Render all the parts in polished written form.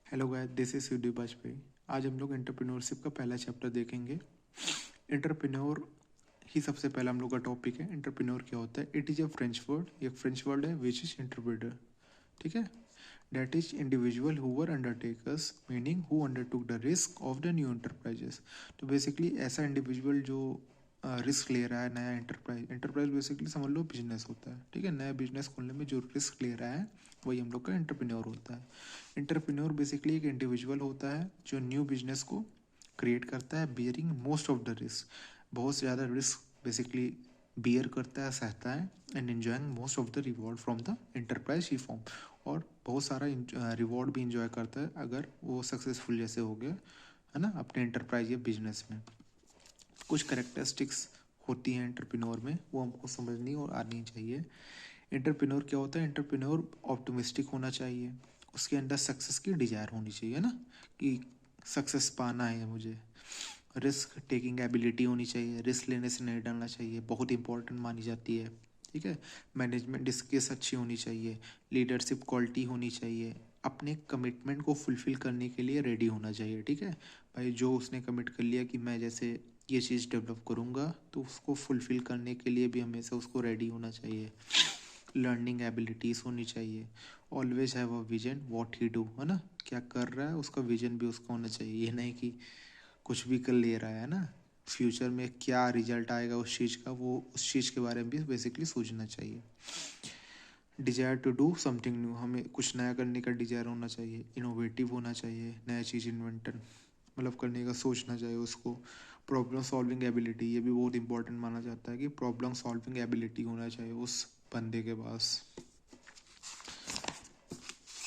Hello guys, this is UD Vajpayee. आज हम लोग एंटरप्रेन्योरशिप का पहला चैप्टर देखेंगे। एंटरप्रेन्योर ही सबसे पहला हम लोग का टॉपिक है। एंटरप्रेन्योर क्या होता है? It is a French word, एक फ्रेंच वर्ड है विच इज इंटरप्रेटर। ठीक है। That is individual who were undertakers, meaning who undertook the risk of the new enterprises. तो बेसिकली ऐसा इंडिविजुअल जो रिस्क ले रहा है नया एंटरप्राइज। एंटरप्राइज बेसिकली समझ लो बिजनेस होता है। ठीक है, नया बिजनेस खोलने में जो रिस्क ले रहा है वही हम लोग का एंटरप्रेन्योर होता है। एंटरप्रेन्योर बेसिकली एक इंडिविजुअल होता है जो न्यू बिजनेस को क्रिएट करता है, bearing most of the risk. बहुत ज़्यादा रिस्क बेसिकली बियर करता है, सहता है, and enjoying most of the reward from the enterprise he form. और बहुत सारा रिवॉर्ड भी इंजॉय करता है अगर वो सक्सेसफुल जैसे हो गया है ना अपने एंटरप्राइज या बिजनेस में। कुछ करेक्टरिस्टिक्स होती हैं एंटरप्रेन्योर में, वो हमको समझनी और आनी चाहिए। एंटरप्रेन्योर क्या होता है? एंटरप्रेन्योर ऑप्टिमिस्टिक होना चाहिए, उसके अंदर सक्सेस की डिजायर होनी चाहिए ना, कि सक्सेस पाना है मुझे। रिस्क टेकिंग एबिलिटी होनी चाहिए, रिस्क लेने से नहीं डरना चाहिए, बहुत इंपॉर्टेंट मानी जाती है। ठीक है। मैनेजमेंट स्किल्स अच्छी होनी चाहिए, लीडरशिप क्वालिटी होनी चाहिए, अपने कमिटमेंट को फुलफिल करने के लिए रेडी होना चाहिए। ठीक है भाई, जो उसने कमिट कर लिया कि मैं जैसे ये चीज़ डेवलप करूँगा तो उसको फुलफिल करने के लिए भी हमेशा उसको रेडी होना चाहिए। लर्निंग एबिलिटीज़ होनी चाहिए। Always have a vision what he do, है ना, क्या कर रहा है उसका विजन भी उसका होना चाहिए। ये नहीं कि कुछ भी कर ले रहा है ना, फ्यूचर में क्या रिजल्ट आएगा उस चीज़ का, वो उस चीज़ के बारे में भी बेसिकली सोचना चाहिए। Desire to do something new, हमें कुछ नया करने का डिजायर होना चाहिए। इनोवेटिव होना चाहिए, नया चीज़ इन्वेंटर मतलब करने का सोचना चाहिए उसको। प्रॉब्लम सॉल्विंग एबिलिटी, ये भी बहुत इंपॉर्टेंट माना जाता है कि प्रॉब्लम सॉल्विंग एबिलिटी होना चाहिए उस बंदे के पास।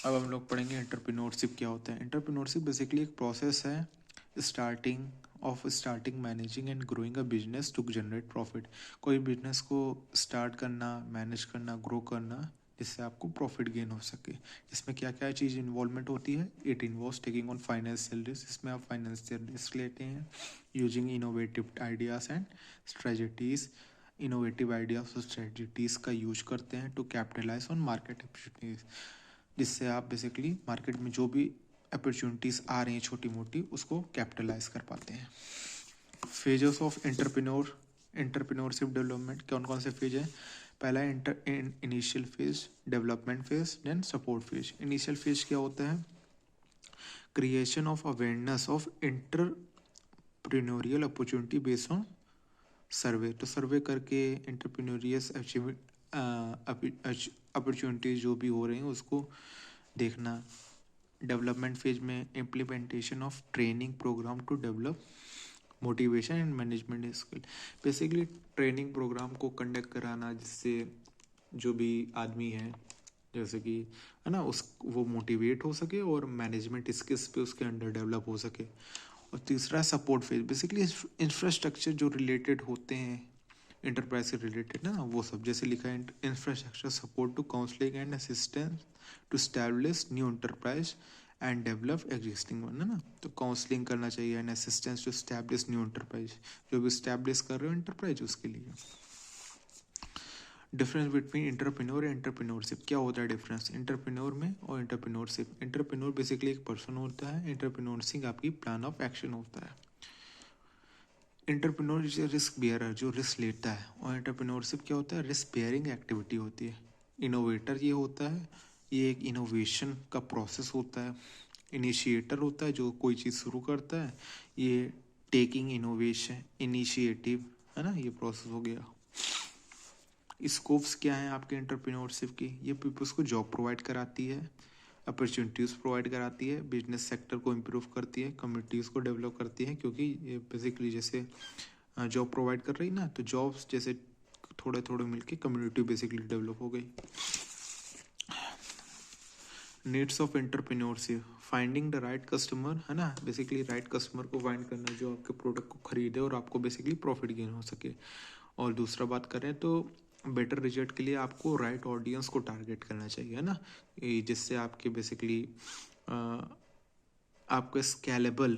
अब हम लोग पढ़ेंगे एंटरप्रेन्योरशिप क्या होता है। एंटरप्रेन्योरशिप बेसिकली एक प्रोसेस है starting managing and growing a business to generate profit. कोई बिजनेस को स्टार्ट करना, मैनेज करना, ग्रो करना, जिससे आपको प्रॉफिट गेन हो सके। इसमें क्या क्या चीज़ इन्वॉल्वमेंट होती है? It involves taking on financial risk, इसमें आप फाइनेंशियल रिस्क लेते हैं। Using innovative ideas and strategies, innovative ideas और स्ट्रेटजीज का यूज करते हैं to capitalize on market opportunities, जिससे आप बेसिकली मार्केट में जो भी अपॉर्चुनिटीज़ आ रही हैं छोटी मोटी, उसको कैपिटलाइज कर पाते हैं। फेजेस ऑफ एंटरप्रेन्योरशिप डेवलपमेंट, कौन कौन से फेज हैं? पहला है initial phase, development phase, then support phase. Initial phase क्या होता है? Creation of awareness of entrepreneurial opportunity based on survey. तो सर्वे करके एंटरप्रेन्योरियस अपॉर्चुनिटीज जो भी हो रही हैं उसको देखना। डेवलपमेंट फेज में implementation of training programme to develop motivation and management skill. Basically training programme को कंडक्ट कराना, जिससे जो भी आदमी है जैसे कि है ना उस वो मोटिवेट हो सके और मैनेजमेंट स्किल्स पे उसके अंडर डेवलप हो सके। और तीसरा सपोर्ट फेज, बेसिकली इंफ्रास्ट्रक्चर जो रिलेटेड होते हैं इंटरप्राइज से रिलेटेड ना, वो सब जैसे लिखा है infrastructure support to counselling and assistance to establish new enterprise and develop existing one, है ना। तो काउंसलिंग करना चाहिए and assistance to establish new enterprise, जो भी स्टैब्लिश कर रहे हो इंटरप्राइज उसके लिए। Difference between entrepreneur and entrepreneurship, क्या होता है डिफरेंस इंटरप्रेन्योर में और एंटरप्रेन्योरशिप? इंटरप्रेन्योर बेसिकली एक पर्सन होता है, एंटरप्रेन्योरशिप आपकी प्लान ऑफ एक्शन होता है। एंटरप्रेन्योर इज रिस्क बियरर, जो रिस्क लेता है, और एंटरप्रेन्योरशिप क्या होता है? रिस्क बेयरिंग एक्टिविटी होती है। इनोवेटर ये होता है, ये एक इनोवेशन का प्रोसेस होता है। इनिशिएटर होता है जो कोई चीज़ शुरू करता है। ये टेकिंग इनोवेशन इनिशिएटिव, है ना, ये प्रोसेस हो गया। स्कोप्स क्या है आपके एंटरप्रेन्योरशिप की? ये पीपल्स को जॉब प्रोवाइड कराती है, अपॉर्चुनिटीज़ प्रोवाइड कराती है, बिजनेस सेक्टर को इम्प्रूव करती है, कम्युनिटीज़ को डेवलप करती है, क्योंकि ये बेसिकली जैसे जॉब प्रोवाइड कर रही ना, तो जॉब्स जैसे थोड़े थोड़े मिलके कम्युनिटी बेसिकली डेवलप हो गई। Needs of entrepreneurship, finding the right customer, है ना, बेसिकली राइट कस्टमर को फाइंड करना जो आपके प्रोडक्ट को खरीदे और आपको बेसिकली प्रॉफिट गेन हो सके। और दूसरा बात करें तो बेटर रिजल्ट के लिए आपको राइट ऑडियंस को टारगेट करना चाहिए, है ना, जिससे आपके बेसिकली आपका स्केलेबल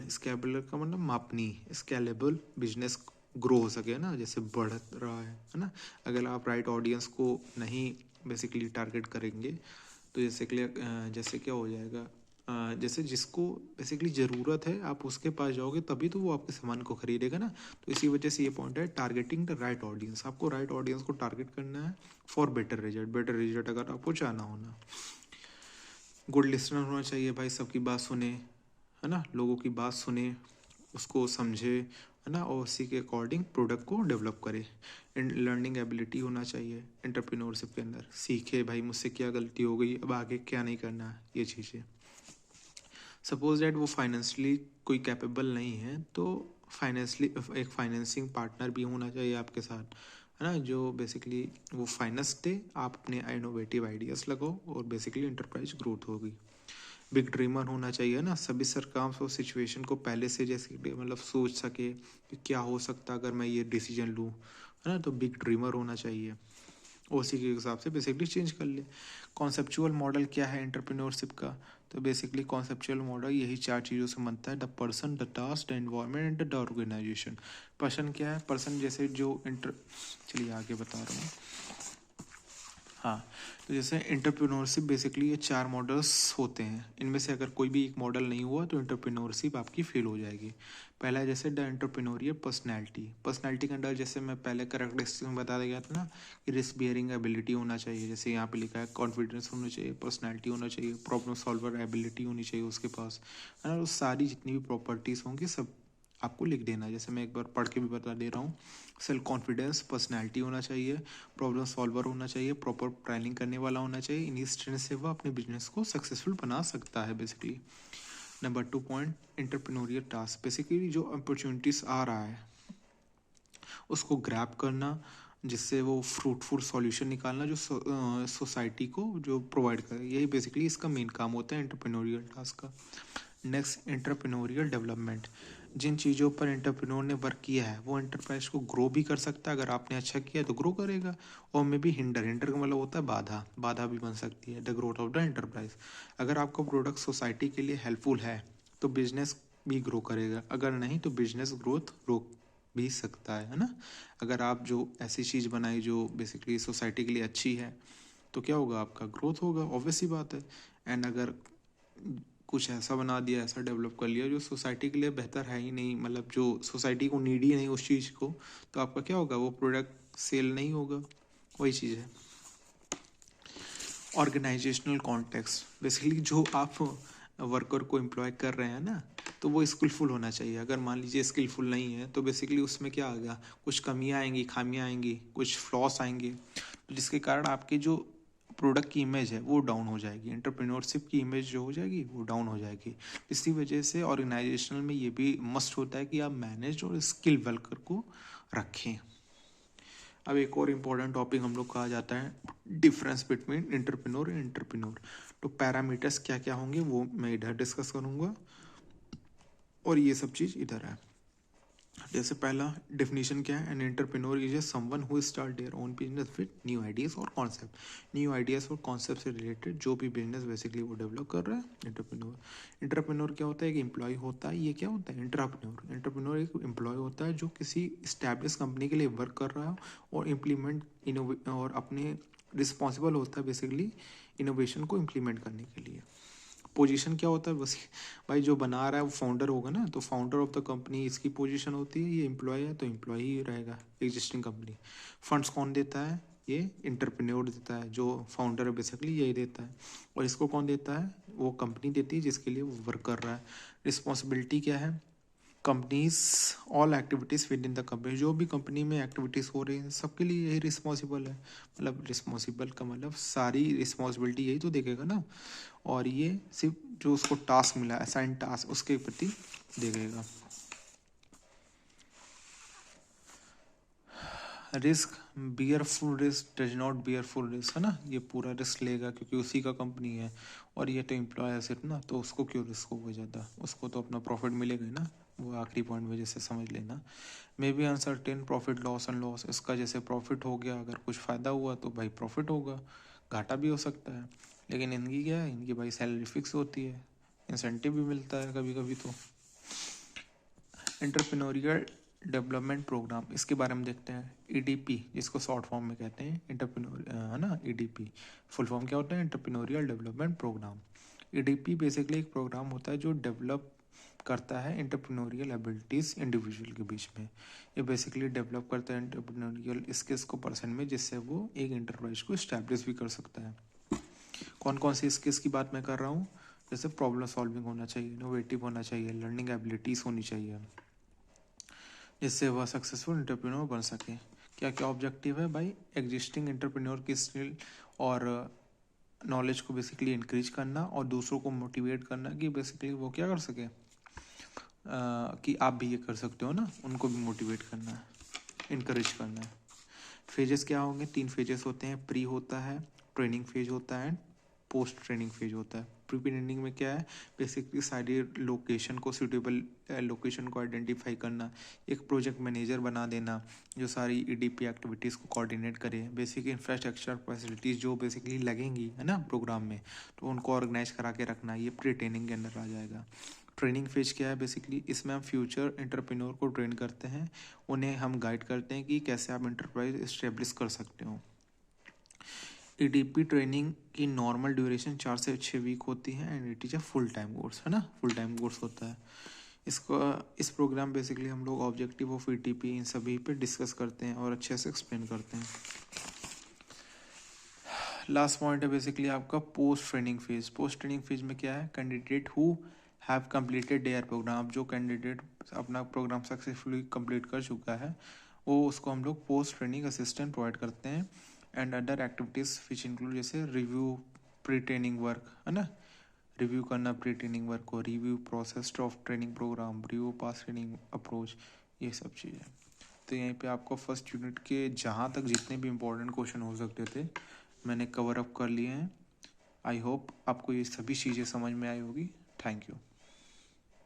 का मतलब मापनी, स्केलेबल बिजनेस ग्रो हो सके ना, जैसे बढ़ रहा है ना। अगर आप राइट ऑडियंस को नहीं बेसिकली टारगेट करेंगे तो जैसे क्या हो जाएगा, जैसे जिसको बेसिकली ज़रूरत है आप उसके पास जाओगे तभी तो वो आपके सामान को खरीदेगा ना। तो इसी वजह से ये पॉइंट है, टारगेटिंग द राइट ऑडियंस। आपको राइट ऑडियंस को टारगेट करना है फॉर बेटर रिजल्ट अगर आपको चाहना होना। गुड लिसनर होना चाहिए भाई, सबकी बात सुने, है ना, लोगों की बात सुने, उसको समझे, है ना, और उसी के अकॉर्डिंग प्रोडक्ट को डेवलप करे। लर्निंग एबिलिटी होना चाहिए एंटरप्रेन्योरशिप के अंदर, सीखे भाई मुझसे क्या गलती हो गई, अब आगे क्या नहीं करना है, ये चीज़ें। सपोज दैट वो फाइनेंशियली कोई कैपेबल नहीं है तो फाइनेंशली एक फाइनेंसिंग पार्टनर भी होना चाहिए आपके साथ, है ना, जो बेसिकली वो फाइनेंस दे, आप अपने इनोवेटिव आइडियाज़ लगाओ और बेसिकली इंटरप्राइज ग्रोथ होगी। बिग ड्रीमर होना चाहिए ना, सभी सरकार और सिचुएशन को पहले से जैसे मतलब सोच सके कि क्या हो सकता अगर मैं ये डिसीजन लूँ, है ना, तो बिग ड्रीमर होना चाहिए, उसी के हिसाब से बेसिकली चेंज कर ले। कॉन्सेप्चुअल मॉडल क्या है एंटरप्रेन्योरशिप का, तो बेसिकली कॉन्सेप्चुअल मॉडल यही 4 चीज़ों से बनता है, the person, the task, the environment and the organisation. Person क्या है, पर्सन जैसे जो चलिए आगे बता रहा हूँ। हाँ, तो जैसे एंटरप्रेन्योरशिप बेसिकली ये 4 मॉडल्स होते हैं, इनमें से अगर कोई भी एक मॉडल नहीं हुआ तो एंटरप्रेन्योरशिप आपकी फेल हो जाएगी। पहला है जैसे द एंटरप्रेन्योरियल पर्सनैलिटी के अंदर जैसे मैं पहले करेक्टरिस्टिक में बता दिया था ना कि रिस्क बियरिंग एबिलिटी होना चाहिए, जैसे यहाँ पे लिखा है कॉन्फिडेंस होना चाहिए, पर्सनैलिटी होना चाहिए, प्रॉब्लम सॉल्वर एबिलिटी होनी चाहिए उसके पास, है ना, वो सारी जितनी भी प्रॉपर्टीज़ होंगी सब आपको लिख देना है। जैसे मैं एक बार पढ़ के भी बता दे रहा हूँ, सेल्फ कॉन्फिडेंस, पर्सनैलिटी होना चाहिए, प्रॉब्लम सॉल्वर होना चाहिए, प्रॉपर प्लानिंग करने वाला होना चाहिए, इन्हीं स्ट्रेंथ से वो अपने बिजनेस को सक्सेसफुल बना सकता है basically. Number 2 point, entrepreneurial task, basically जो अपॉर्चुनिटीज़ आ रहा है उसको ग्रैब करना, जिससे वो फ्रूटफुल सॉल्यूशन निकालना जो सोसाइटी को जो प्रोवाइड करे, यही बेसिकली इसका मेन काम होता है एंटरप्रेन्योरियल टास्क का। नेक्स्ट, एंटरप्रेन्योरियल डेवलपमेंट, जिन चीज़ों पर एंटरप्रेन्योर ने वर्क किया है वो एंटरप्राइज को ग्रो भी कर सकता है, अगर आपने अच्छा किया तो ग्रो करेगा, और मे बी हिंडर का मतलब होता है बाधा, बाधा भी बन सकती है the growth of the enterprise. अगर आपका प्रोडक्ट सोसाइटी के लिए हेल्पफुल है तो बिजनेस भी ग्रो करेगा, अगर नहीं तो बिजनेस ग्रोथ रोक भी सकता है ना। अगर आप जो ऐसी चीज़ बनाई जो बेसिकली सोसाइटी के लिए अच्छी है तो क्या होगा, आपका ग्रोथ होगा, ऑब्वियस सी बात है। एंड अगर कुछ ऐसा बना दिया, ऐसा डेवलप कर लिया जो सोसाइटी के लिए बेहतर है ही नहीं, मतलब जो सोसाइटी को नीड ही नहीं उस चीज़ को, तो आपका क्या होगा, वो प्रोडक्ट सेल नहीं होगा, वही चीज़ है। ऑर्गेनाइजेशनल कॉन्टेक्स्ट, बेसिकली जो आप वर्कर को एम्प्लॉय कर रहे हैं ना, तो वो स्किलफुल होना चाहिए। अगर मान लीजिए स्किलफुल नहीं है तो बेसिकली उसमें क्या आ गया, कुछ कमियां आएंगी, खामियां आएंगी, कुछ फ्लॉस आएंगे, तो जिसके कारण आपकी जो प्रोडक्ट की इमेज है वो डाउन हो जाएगी, एंटरप्रेन्योरशिप की इमेज जो हो जाएगी वो डाउन हो जाएगी। इसी वजह से ऑर्गेनाइजेशनल में ये भी मस्ट होता है कि आप मैनेज और स्किल वर्कर को रखें। अब एक और इम्पॉर्टेंट टॉपिक हम लोग कहा जाता है difference between entrepreneur and entrepreneur. तो पैरामीटर्स क्या क्या होंगे वो मैं इधर डिस्कस करूँगा और ये सब चीज़ इधर है। जैसे पहला डेफिनेशन क्या है, an entrepreneur is a someone who start their own business with new ideas और कॉन्सेप्ट। न्यू आइडियाज़ और कॉन्सेप्ट से रिलेटेड जो भी बिजनेस बेसिकली वो डेवलप कर रहा है एंटरप्रेन्योर। एंटरप्रेन्योर क्या होता है, एक एम्प्लॉय होता है, ये क्या होता है एंटरप्रेन्योर। एंटरप्रेन्योर एक एम्प्लॉय होता है जो किसी इस्टेब्लिश कंपनी के लिए वर्क कर रहा है और इम्प्लीमेंट और अपने रिस्पॉन्सिबल होता है बेसिकली इनोवेशन को इम्प्लीमेंट करने के लिए। पोजीशन क्या होता है, बस भाई जो बना रहा है वो फाउंडर होगा ना, तो फाउंडर ऑफ द कंपनी इसकी पोजीशन होती है, ये एम्प्लॉय है तो एम्प्लॉय ही रहेगा एग्जिस्टिंग कंपनी। फंड्स कौन देता है, ये एंटरप्रेन्योर देता है, जो फाउंडर है बेसिकली यही देता है। और इसको कौन देता है, वो कंपनी देती है जिसके लिए वो वर्क कर रहा है। रिस्पॉन्सिबिलिटी क्या है, companies all activities with in the company, जो भी कंपनी में एक्टिविटीज़ हो रही हैं सबके लिए यही रिस्पॉन्सिबल है। मतलब रिस्पॉन्सिबल का मतलब सारी रिस्पॉन्सिबिलिटी यही तो देखेगा ना, और ये सिर्फ जो उसको टास्क मिला असाइन टास्क उसके प्रति देखेगा। Risk, bear full risk does not bear full risk, है ना, ये पूरा रिस्क लेगा क्योंकि उसी का कंपनी है, और ये तो एम्प्लॉय है सिर्फ ना, तो उसको क्यों रिस्क होगा ज़्यादा, उसको तो अपना प्रॉफिट मिलेगा ही ना, वो आखिरी पॉइंट में जैसे समझ लेना। May be uncertain profit loss and loss, इसका जैसे प्रॉफिट हो गया, अगर कुछ फ़ायदा हुआ तो भाई प्रॉफिट होगा, घाटा भी हो सकता है। लेकिन इनकी क्या है, इनकी भाई सैलरी फिक्स होती है, इंसेंटिव भी मिलता है कभी कभी। तो एंटरप्रेन्योरियल डेवलपमेंट प्रोग्राम, इसके बारे में देखते हैं। ईडीपी जिसको शॉर्ट फॉर्म में कहते हैं एंटरप्रेन्योर, है ना, ईडीपी फुल फॉर्म क्या होता है, entrepreneurial development programme. EDP basically एक प्रोग्राम होता है जो डेवलप करता है एंटरप्रेन्योरियल एबिलिटीज़ इंडिविजुअल के बीच में। ये बेसिकली डेवलप करता है एंटरप्रेन्योरियल स्किल्स को पर्सन में, जिससे वो एक इंटरप्राइज को इस्टेब्लिश भी कर सकता है। कौन कौन सी स्किल्स की बात मैं कर रहा हूँ? जैसे प्रॉब्लम सॉल्विंग होना चाहिए, इनोवेटिव होना चाहिए, लर्निंग एबिलिटीज़ होनी चाहिए, जिससे वह सक्सेसफुल एंटरप्रेन्योर बन सके। क्या क्या ऑब्जेक्टिव है भाई? एग्जिस्टिंग एंटरप्रेन्योर की स्किल और नॉलेज को बेसिकली इंक्रीज करना और दूसरों को मोटिवेट करना कि बेसिकली वो क्या कर सके, कि आप भी ये कर सकते हो ना, उनको भी मोटिवेट करना है, इनकरेज करना है। फेजेस क्या होंगे? 3 फेजेस होते हैं। प्री होता है, ट्रेनिंग फेज होता है, पोस्ट ट्रेनिंग फेज होता है। प्री ट्रेनिंग में क्या है? बेसिकली सारी लोकेशन को, सूटेबल लोकेशन को आइडेंटिफाई करना, एक प्रोजेक्ट मैनेजर बना देना जो सारी ईडीपी एक्टिविटीज़ को कोऑर्डिनेट करे, बेसिक इंफ्रास्ट्रक्चर फैसिलिटीज़ जो बेसिकली लगेंगी है ना प्रोग्राम में, तो उनको ऑर्गेनाइज करा के रखना, ये प्री ट्रेनिंग के अंदर आ जाएगा। ट्रेनिंग फेज क्या है? बेसिकली इसमें हम फ्यूचर एंटरप्रेन्योर को ट्रेन करते हैं, उन्हें हम गाइड करते हैं कि कैसे आप एंटरप्राइज इस्टेब्लिश कर सकते हो। ईडीपी ट्रेनिंग की नॉर्मल ड्यूरेशन 4 से 6 वीक होती है and it is a full time course, है ना, फुल टाइम कोर्स होता है। इस प्रोग्राम बेसिकली हम लोग ऑब्जेक्टिव ऑफ ईडीपी इन सभी पे डिस्कस करते हैं और अच्छे से एक्सप्लेन करते हैं। लास्ट पॉइंट है बेसिकली आपका post training phase. Post training phase में क्या है? Candidate who have completed their programme, जो कैंडिडेट अपना प्रोग्राम सक्सेसफुली कंप्लीट कर चुका है वो, उसको हम लोग पोस्ट ट्रेनिंग असिस्टेंट प्रोवाइड करते हैं। And other activities which include जैसे रिव्यू प्री ट्रेनिंग वर्क, है ना, रिव्यू करना प्री ट्रेनिंग वर्क को, review process of training programme, review pass training approach, ये सब चीज़ें। तो यहीं पे आपको फर्स्ट यूनिट के जहाँ तक जितने भी इम्पोर्टेंट क्वेश्चन हो सकते थे मैंने कवर अप कर लिए हैं। आई होप आपको ये सभी चीज़ें समझ में आई होगी। Thank you.